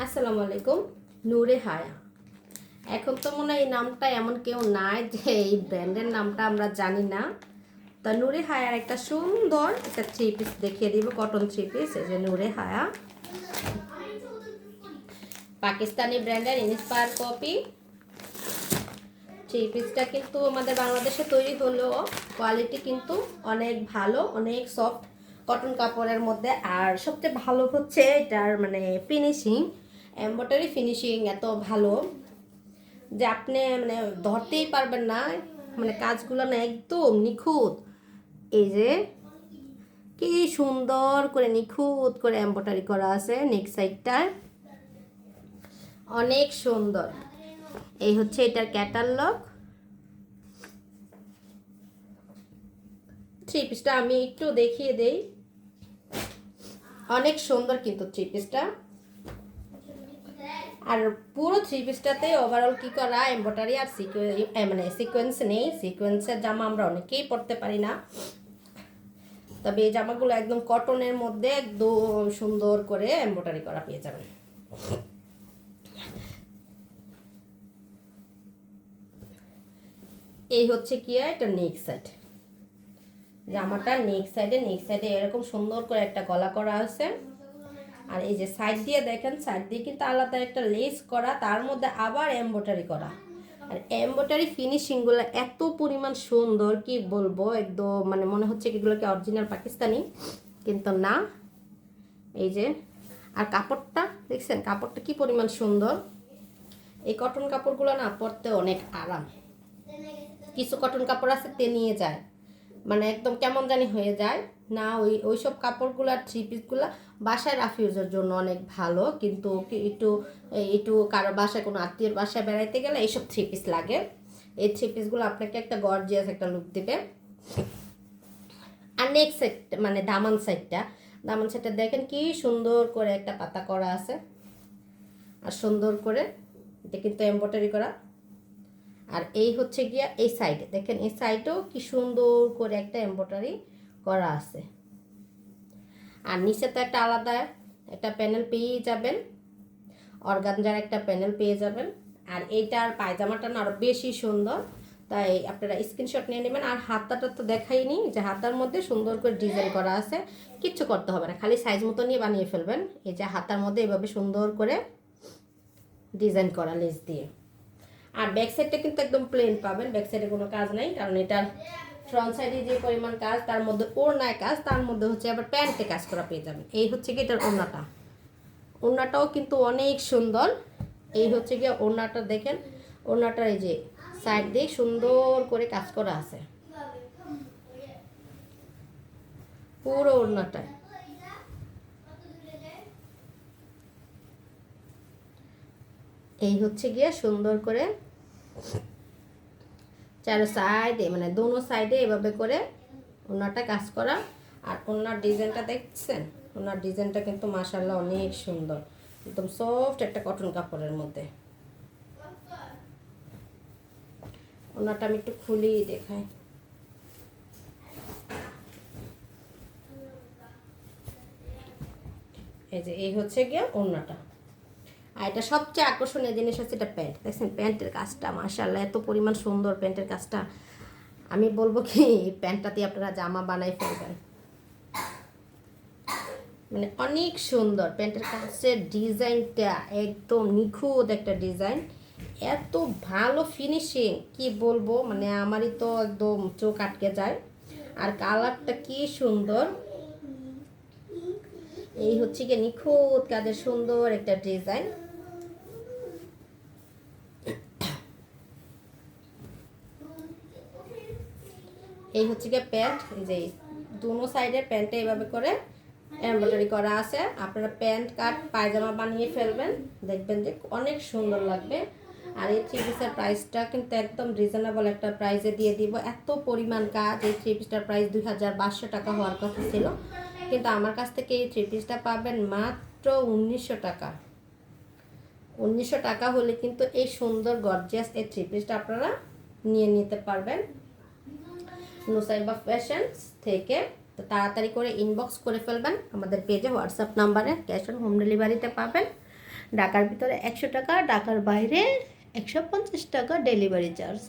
আসসালামু আলাইকুম। নূরে হায়া, এখন তো মনে হয় এই নামটা এমন কেউ নাই যে এই ব্র্যান্ডের নামটা আমরা জানি না। তা নূরে হায়ার একটা সুন্দর একটা থ্রি পিস দেখিয়ে দিব, কটন থ্রি পিস। এই যে নূরে হায়া, পাকিস্তানি ব্র্যান্ডের ইন্সপায়ার কপি। থ্রি পিসটা কিন্তু আমাদের বাংলাদেশে তৈরি হলেও কোয়ালিটি কিন্তু অনেক ভালো, অনেক সফট কটন কাপড়ের মধ্যে। আর সবচেয়ে ভালো হচ্ছে এটার মানে ফিনিশিং, এমব্রয়ডারি ফিনিশিং এত ভালো যে আপনি মানে ধরতেই পারবেন না, মানে কাজগুলো না একদম নিখুঁত। এই যে কি সুন্দর করে নিখুঁত করে এমব্রয়ডারি করা আছে নেক সাইডটার, অনেক সুন্দর। এই হচ্ছে এটার ক্যাটালগ। থ্রি পিসটা আমি একটু দেখিয়ে দেই, অনেক সুন্দর কিন্তু থ্রি পিসটা। আর পুরো থ্রি পিসটাতে ওভারঅল কি করা এমব্রয়ডারি আর মানে সিকোয়েন্স নেই। সিকোয়েন্সের জামা আমরা অনেকেই পরতে পারি না, তবে এই জামাগুলো একদম কটনের মধ্যে একদম সুন্দর করে এমব্রয়ডারি করা পেয়ে যাবেন। এই হচ্ছে কি এটা নেক সাইড, জামাটা নেক সাইডে এরকম সুন্দর করে একটা গলা করা আছে। আর এই যে সাইড দিয়ে দেখেন, সাইড দিয়ে কিন্তু আলাদা একটা লেস করা, তার মধ্যে আবার এমব্রয়ডারি করা। আর এমব্রয়ডারি ফিনিশিংগুলো এত পরিমাণ সুন্দর কি বলবো, একদম মানে মনে হচ্ছে এগুলোকে অরিজিনাল পাকিস্তানি, কিন্তু না। এই যে আর কাপড়টা দেখছেন, কাপড়টা কি পরিমাণ সুন্দর। এই কটন কাপড়গুলো না পরতে অনেক আরাম। কিছু কটন কাপড় আছে নিয়ে যায়, মানে একদম কেমন জানি হয়ে যায় না। ওইসব কাপড়গুলো থ্রি পিসগুলো বাসায় রাফিউজের জন্য অনেক ভালো, কিন্তু একটু একটু কারো বাসায় কোনো আত্মীয়ের বাসায় বেড়াইতে গেলে এইসব থ্রি পিস লাগে। এই থ্রি পিসগুলো আপনাকে একটা গর্জিয়াস একটা লুক দেবে। আর নেক্সট সেট মানে দামান সাইডটা দেখেন কি সুন্দর করে একটা পাতা করা আছে, আর সুন্দর করে এটা কিন্তু এমব্রয়ডারি করা। আর এই হচ্ছে গিয়া এই সাইডে দেখেন, এই সাইডেও কি সুন্দর করে একটা এমব্রয়ডারি করা আছে। আর নিচে তো একটা আলাদা একটা প্যানেল পেয়ে যাবেন, অর্গানজার একটা প্যানেল পেয়ে যাবেন। আর এইটার পায়জামাটা না আরও বেশি সুন্দর, তাই আপনারা স্ক্রিনশট নিয়ে নেবেন। আর হাতাটা তো দেখাইনি, যে হাতার মধ্যে সুন্দর করে ডিজাইন করা আছে, কিচ্ছু করতে হবে না, খালি সাইজ মতো নিয়ে বানিয়ে ফেলবেন। এই যে হাতার মধ্যে এভাবে সুন্দর করে ডিজাইন করা লেস দিয়ে। আর ব্যাক সাইডটা কিন্তু একদম প্লেন পাবেন, ব্যাক সাইডে কোনো কাজ নাই, কারণ এটার ফ্রন্ট সাইডে যে পরিমাণ কাজ, তার মধ্যে ওড়নায় কাজ, তার মধ্যে হচ্ছে আবার প্যান্টে কাজ করা পেয়ে যাবেন। এই হচ্ছে কি এটার ওড়নাটাও কিন্তু অনেক সুন্দর। এই হচ্ছে গিয়ে ওড়নাটা দেখেন, ওড়নাটার এই যে সাইড দিয়ে সুন্দর করে কাজ করা আছে পুরো ওড়নাটায়। এই হচ্ছে গিয়ে সুন্দর করে চারো সাইডে মানে দোনো সাইডে এভাবে করে ওনাটা কাজ করা। আর ওনার ডিজাইনটা দেখছেন, ওনার ডিজাইনটা কিন্তু মাশাআল্লাহ অনেক সুন্দর, একদম সফট একটা কটন কাপড়ের মধ্যে। ওনাটা আমি একটু খুলি দেখাই। এই যে এই হচ্ছে গিয়ে ওনাটা। আর এটা সবচেয়ে আকর্ষণীয় জিনিস হচ্ছে এটা প্যান্ট, দেখছেন প্যান্টের কাজটা মাশাআল্লাহ এত পরিমাণ সুন্দর প্যান্টের কাজটা। আমি বলবো কি প্যান্টটাতে আপনারা জামা বানাই ফেলবেন, মানে অনেক সুন্দর প্যান্টের কাজের ডিজাইনটা, একদম নিখুঁত একটা ডিজাইন, এত ভালো ফিনিশিং কি বলবো, মানে আমারই তো একদম চোখ আটকে যায়। আর কালারটা কি সুন্দর। এই হচ্ছে কি নিখুঁত কাজের সুন্দর একটা ডিজাইন। এই হচ্ছে গিয়ে প্যান্ট, এই যে দুনো সাইডের প্যান্টে এইভাবে করে এমব্রয়ডারি করা আছে। আপনারা প্যান্ট কাট পায়জামা বানিয়ে ফেলবেন, দেখবেন যে অনেক সুন্দর লাগবে। আর এই থ্রি পিসের প্রাইসটা কিন্তু একদম রিজনেবল একটা প্রাইসে দিয়ে দিব। এত পরিমাণ কাজ, এই থ্রি পিসটার প্রাইস 2200 টাকা হওয়ার কথা ছিল, কিন্তু আমার কাছ থেকে এই থ্রি পিসটা পাবেন মাত্র 1900 টাকা। 1900 টাকা হলে কিন্তু এই সুন্দর গর্জিয়াস এই থ্রি পিসটা আপনারা নিয়ে নিতে পারবেন নুসাইবা ফ্যাশনস থেকে। তো তাড়াতাড়ি করে ইনবক্স করে ফেলবেন আমাদের পেজে, হোয়াটসঅ্যাপ নাম্বারে, ক্যাশ অন হোম ডেলিভারিতে পাবেন। ঢাকার ভিতরে 100 টাকা, ঢাকার বাইরে 150 টাকা ডেলিভারি চার্জ।